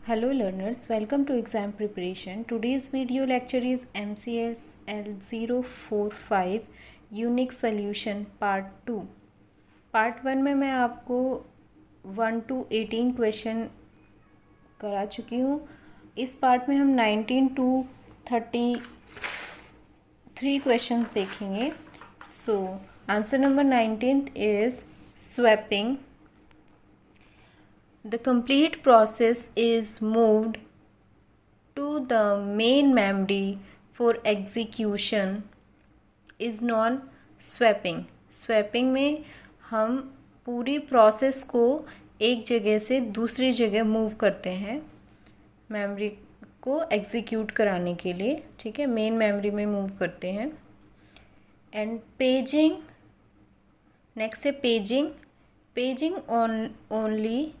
Hello learners, welcome to exam preparation. Today's video lecture is MCSL 045 Unique Solution Part 2. Part 1 में मैं आपको 1 to 18 question करा चुकी हूँ. इस पार्ट में हम 19 to 33 क्वेश्चंस देखेंगे. So answer number 19 is swapping. The complete process is moved to the main memory for execution is known swapping. Swapping में हम पूरी प्रोसेस को एक जगह से दूसरी जगह मूव करते हैं मेमोरी को एग्जीक्यूट कराने के लिए. ठीक है, मेन मेमोरी में मूव करते हैं. एंड पेजिंग, नेक्स्ट है paging. Paging only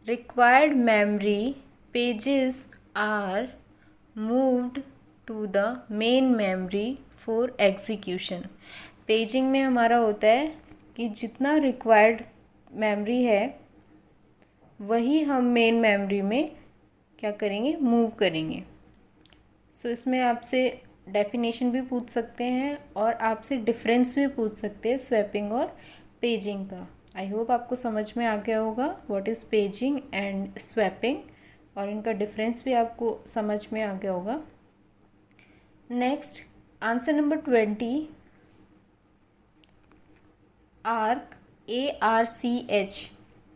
required memory pages are moved to the main memory for execution. Paging में हमारा होता है कि जितना रिक्वायर्ड मेमोरी है वही हम मेन मेमोरी में क्या करेंगे, मूव करेंगे. सो इसमें आपसे डेफिनेशन भी पूछ सकते हैं और आपसे डिफरेंस भी पूछ सकते हैं स्वैपिंग और पेजिंग का. आई होप आपको समझ में आ गया होगा what is paging and swapping, और इनका डिफरेंस भी आपको समझ में आ गया होगा. Next answer number 20. Arc ARCH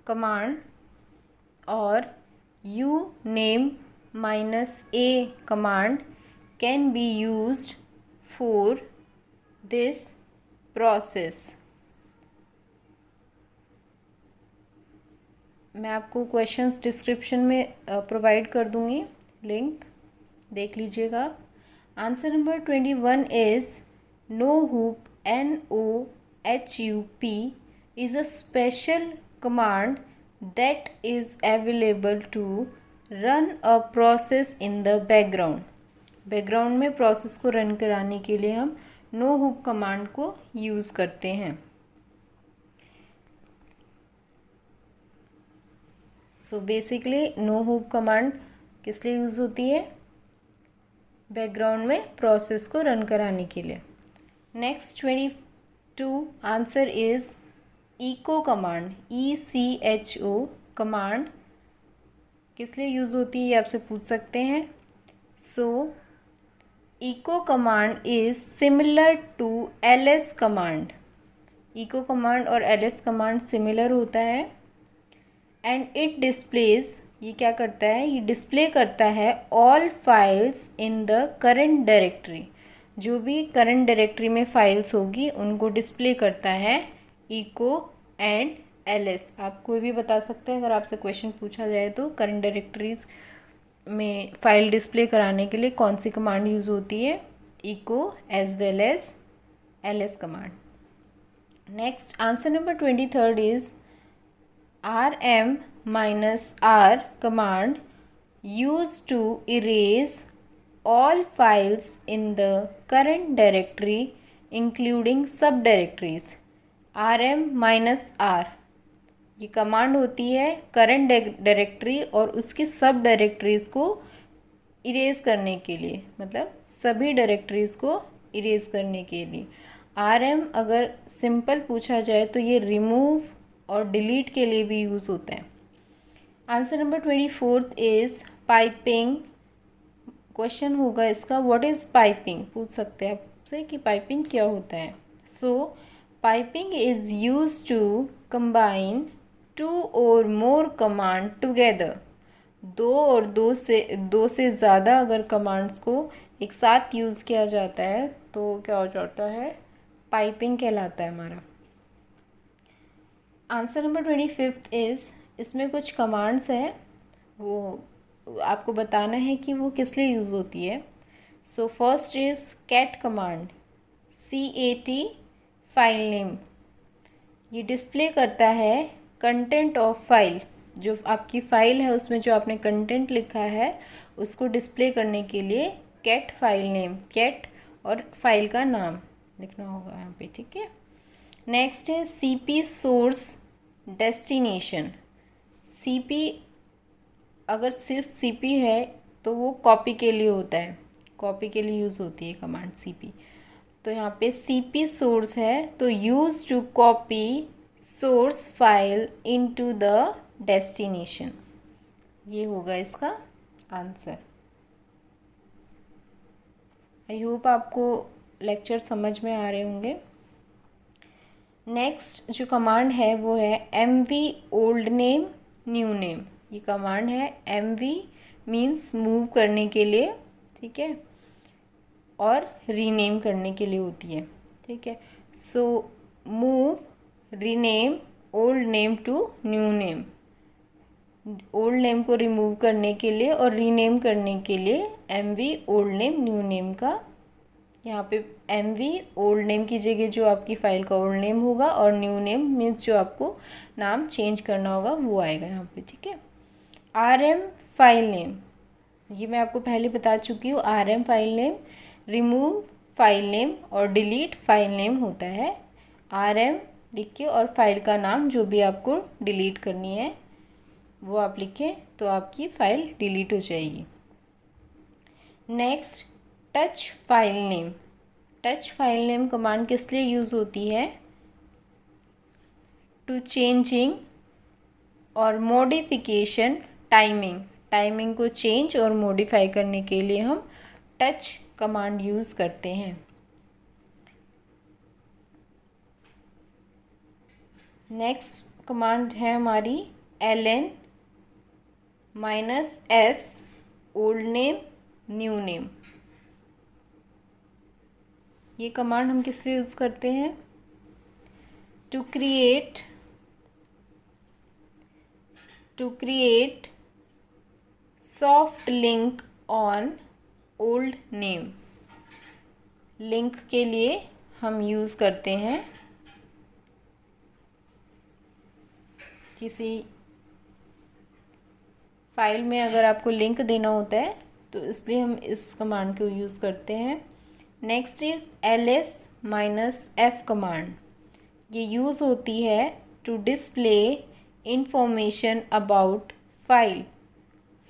command और uname -a command can be used for this process. मैं आपको क्वेश्चंस डिस्क्रिप्शन में प्रोवाइड कर दूँगी, लिंक देख लीजिएगा. Answer number 21 is NoHoop NOHUP is a special command that is available to run a process in the background. Background में process को run कराने के लिए हम NoHoop कमांड को यूज़ करते हैं. सो बेसिकली NoHoop कमांड किस लिए यूज़ होती है, बैकग्राउंड में प्रोसेस को रन कराने के लिए. Next 22 answer is echo command ECHO command किस लिए यूज़ होती है ये आपसे पूछ सकते हैं. So echo command is similar to ls command. echo command और ls कमांड सिमिलर होता है. एंड इट डिस्प्लेज, ये क्या करता है, ये डिस्प्ले करता है all files in the current directory. जो भी करंट डायरेक्टरी में फाइल्स होगी उनको डिस्प्ले करता है echo एंड ls. आप कोई भी बता सकते हैं अगर आपसे क्वेश्चन पूछा जाए तो करंट डायरेक्टरीज में फाइल डिस्प्ले कराने के लिए कौन सी कमांड यूज़ होती है, echo as well as ls command. Next answer number 23 is rm-r command used to erase all files in the current directory including subdirectories. rm-r ये कमांड होती है करंट डायरेक्टरी और उसकी सब डायरेक्टरीज़ को इरेज करने के लिए, मतलब सभी डायरेक्टरीज़ को इरेज करने के लिए. rm अगर सिंपल पूछा जाए तो ये रिमूव और डिलीट के लिए भी यूज़ होता है. Answer number 24 is piping. Question होगा इसका व्हाट इज़ पाइपिंग, पूछ सकते हैं आपसे कि पाइपिंग क्या होता है. So piping is use to combine 2 और मोर कमांड टुगेदर. दो से ज़्यादा अगर कमांड्स को एक साथ यूज़ किया जाता है तो क्या हो जाता है, पाइपिंग कहलाता है हमारा. आंसर नंबर 25 इज़, इसमें कुछ कमांड्स हैं वो आपको बताना है कि वो किस लिए यूज़ होती है. So first is cat command CAT file name. ये डिस्प्ले करता है कंटेंट ऑफ फाइल. जो आपकी फ़ाइल है उसमें जो आपने कंटेंट लिखा है उसको डिस्प्ले करने के लिए कैट फाइल नेम, कैट और फाइल का नाम लिखना होगा यहाँ पे. ठीक है. नेक्स्ट है CP सोर्स डेस्टिनेशन. CP अगर सिर्फ सीपी है तो वो कॉपी के लिए होता है, कॉपी के लिए यूज़ होती है कमांड सीपी। तो यहाँ पे सीपी सोर्स है तो use to copy source file into the destination, ये होगा इसका आंसर। आई होप आपको लेक्चर समझ में आ रहे होंगे। नेक्स्ट जो कमांड है वो है mv old name new name. ये कमांड है mv मीन्स मूव करने के लिए, ठीक है, और रीनेम करने के लिए होती है, ठीक है। So move rename old name to new name, old name को रिमूव करने के लिए और रीनेम करने के लिए mv old name new name का, यहाँ पे mv ओल्ड नेम की जगह जो आपकी फ़ाइल का ओल्ड नेम होगा और न्यू नेम मीन्स जो आपको नाम चेंज करना होगा वो आएगा यहाँ पे, ठीक है। rm फाइल नेम, ये मैं आपको पहले बता चुकी हूँ। rm file name remove file name और डिलीट फाइल नेम होता है। rm लिखिए और फाइल का नाम जो भी आपको डिलीट करनी है वो आप लिखें तो आपकी फ़ाइल डिलीट हो जाएगी। Next touch file name. Touch file name command किस लिए यूज़ होती है? टू चेंजिंग और मॉडिफिकेशन टाइमिंग, टाइमिंग को चेंज और मॉडिफाई करने के लिए हम टच कमांड यूज़ करते हैं। नेक्स्ट कमांड है हमारी ln -s old name new name. ये कमांड हम किस लिए यूज़ करते हैं? To create soft link on old name. Link के लिए हम यूज़ करते हैं, किसी फाइल में अगर आपको लिंक देना होता है तो इसलिए हम इस कमांड को यूज़ करते हैं। Next is ls-f command. ये यूज़ होती है to display information about file,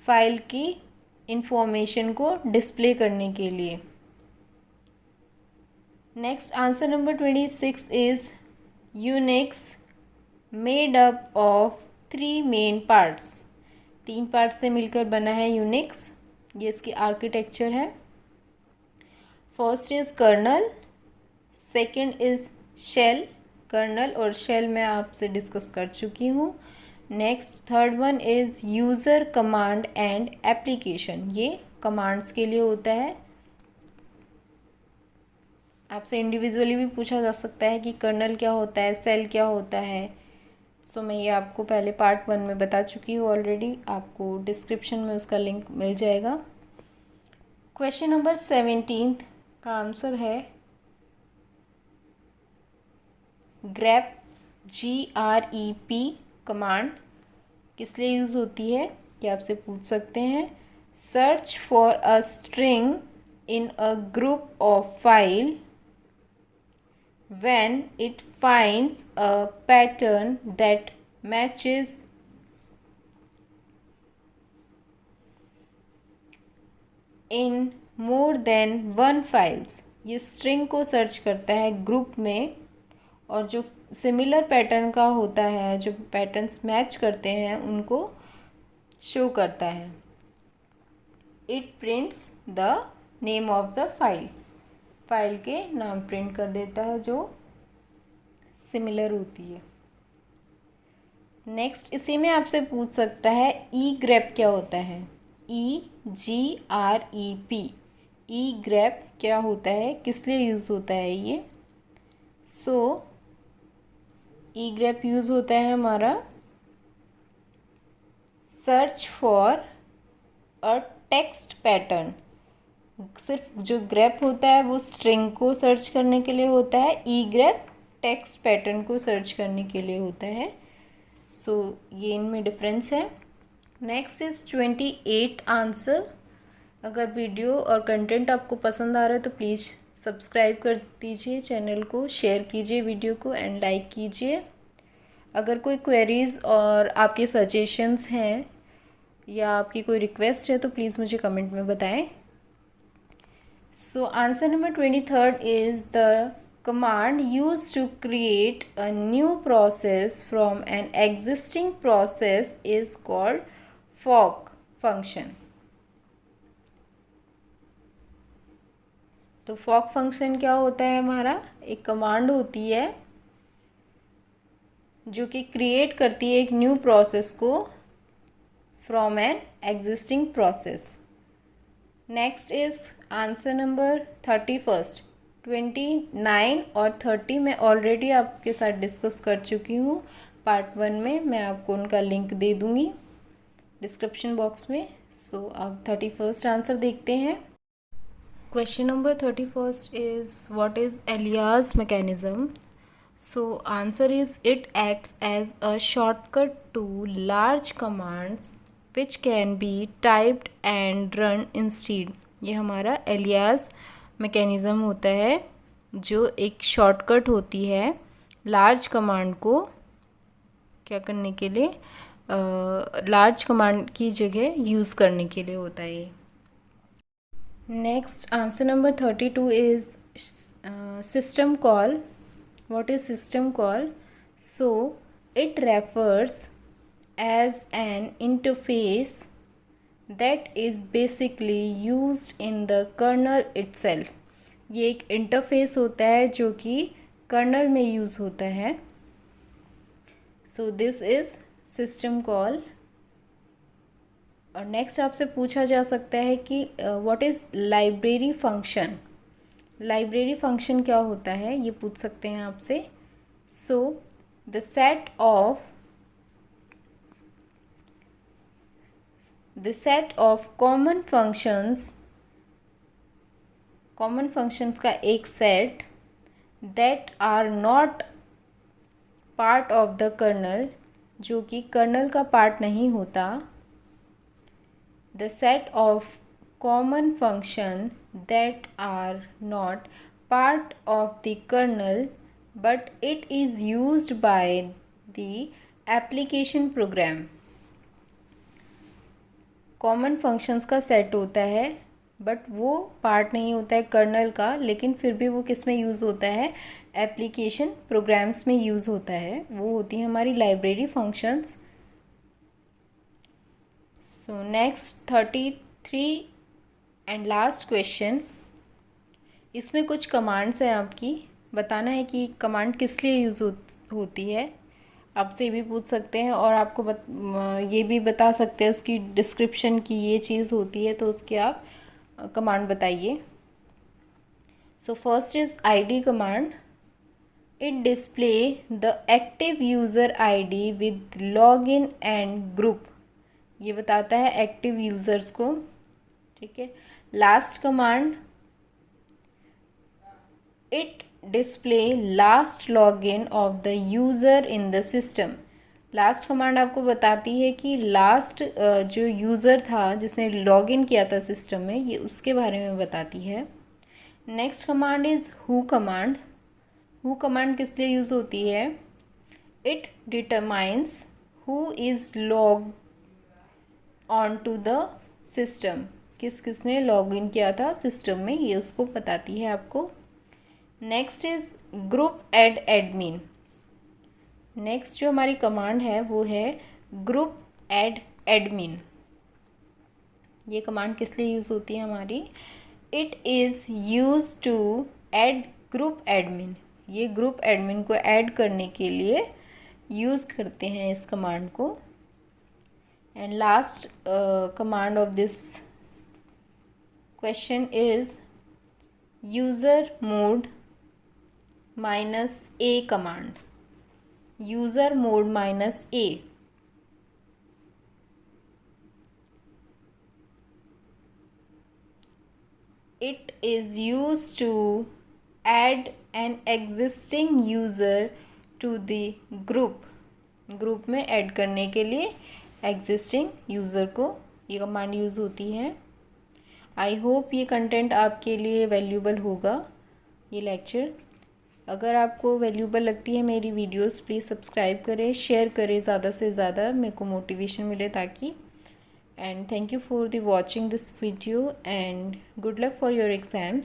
file की इंफॉर्मेशन को डिस्प्ले करने के लिए। Next answer number 26 is Unix made up of 3 main parts. 3 parts से मिलकर बना है यूनिक्स, ये इसकी आर्किटेक्चर है। First is kernel, second is shell. Kernel और शेल मैं आपसे डिस्कस कर चुकी हूँ। Next third one is user command and application. ये कमांड्स के लिए होता है। आपसे इंडिविजुअली भी पूछा जा सकता है कि कर्नल क्या होता है, सेल क्या होता है। सो मैं ये आपको पहले पार्ट 1 में बता चुकी हूँ ऑलरेडी, आपको डिस्क्रिप्शन में उसका लिंक मिल जाएगा। क्वेश्चन नंबर 17 का आंसर है ग्रेप GREP कमांड किस लिए यूज़ होती है कि आपसे पूछ सकते हैं। Search for a string in a group of file when it finds a pattern that matches in more than one files। ये स्ट्रिंग को सर्च करता है ग्रुप में और जो सिमिलर पैटर्न का होता है, जो पैटर्न्स मैच करते हैं उनको शो करता है। It prints the name of the file, file के नाम प्रिंट कर देता है जो सिमिलर होती है। नेक्स्ट इसी में आपसे पूछ सकता है grep क्या होता है। EGREP, grep क्या होता है, किस लिए यूज़ होता है ये। सो grep यूज़ होता है हमारा search for a text pattern. सिर्फ जो ग्रेप होता है वो स्ट्रिंग को सर्च करने के लिए होता है, grep टेक्स्ट पैटर्न को सर्च करने के लिए होता है। सो ये इनमें डिफरेंस है। Next is 28 answer. अगर वीडियो और कंटेंट आपको पसंद आ रहा है तो प्लीज़ सब्सक्राइब कर दीजिए चैनल को, शेयर कीजिए वीडियो को एंड लाइक कीजिए। अगर कोई क्वेरीज़ और आपके सजेशंस हैं या आपकी कोई रिक्वेस्ट है तो प्लीज़ मुझे कमेंट में बताएं। So answer number 23 is the command used to create a new process from an existing process is called fork function. तो fork function क्या होता है? हमारा एक कमांड होती है जो कि क्रिएट करती है एक न्यू प्रोसेस को from an existing process. Next is answer number 31। 29 और 30 मैं ऑलरेडी आपके साथ डिस्कस कर चुकी हूँ पार्ट 1 में। मैं आपको उनका लिंक दे दूँगी डिस्क्रिप्शन बॉक्स में। सो अब 31 आंसर देखते हैं। Question number 31 is what is alias mechanism. So answer is it acts as a shortcut to large commands which can be typed and run instead। ये हमारा एलियास मैकेनिज़्म होता है जो एक शॉर्टकट होती है लार्ज कमांड को क्या करने के लिए, लार्ज कमांड की जगह यूज़ करने के लिए होता है। Next answer number 32 is system call. What is system call? So it refers as an interface that is basically used in the kernel itself। ये एक इंटरफेस होता है जो कि कर्नल में यूज़ होता है। So this is system call. और नेक्स्ट आपसे पूछा जा सकता है कि what is library function. Library function क्या होता है ये पूछ सकते हैं आपसे। So the set of common functions का एक set that are not part of the kernel, जो कि कर्नल का पार्ट नहीं होता। The set of common function that are not part of the kernel but it is used by the application program। Common functions का set होता है but वो part नहीं होता है कर्नल का, लेकिन फिर भी वो किस में यूज़ होता है, एप्लीकेशन प्रोग्राम्स में यूज़ होता है। वो होती है हमारी library functions. So next 33 and last question. इसमें कुछ कमांड्स हैं, आपकी बताना है कि कमांड किस लिए यूज़ होती है। आपसे भी पूछ सकते हैं और आपको ये भी बता सकते हैं उसकी डिस्क्रिप्शन की ये चीज़ होती है तो उसकी आप कमांड बताइए। सो first is ID command. It display the active user ID with login and group. ये बताता है एक्टिव यूज़र्स को, ठीक है। Last command, it display last login of the user in the system. Last command आपको बताती है कि लास्ट जो यूज़र था जिसने लॉगिन किया था सिस्टम में, ये उसके बारे में बताती है। Next command is who command. Who command किस लिए यूज़ होती है? It determines who is log on to the system. किसने लॉगिन किया था सिस्टम में, ये उसको बताती है आपको। Next is group add admin. Next जो हमारी कमांड है वो है ग्रुप एड एडमिन। ये कमांड किस लिए यूज़ होती है हमारी? It is use to add group admin. ये ग्रुप एडमिन को ऐड करने के लिए यूज़ करते हैं इस कमांड को। And last command of this question is user mode -a command। user mode -a, it is used to add an existing user to the group। Group में add करने के लिए एग्जिस्टिंग यूज़र को ये कमांड यूज़ होती है। I hope ये content आपके लिए वैल्यूबल होगा, ये लेक्चर। अगर आपको वैल्यूबल लगती है मेरी वीडियोस, प्लीज़ सब्सक्राइब करें, शेयर करें ज़्यादा से ज़्यादा, मेरे को मोटिवेशन मिले ताकि and thank you for the watching this video and good luck for your exams.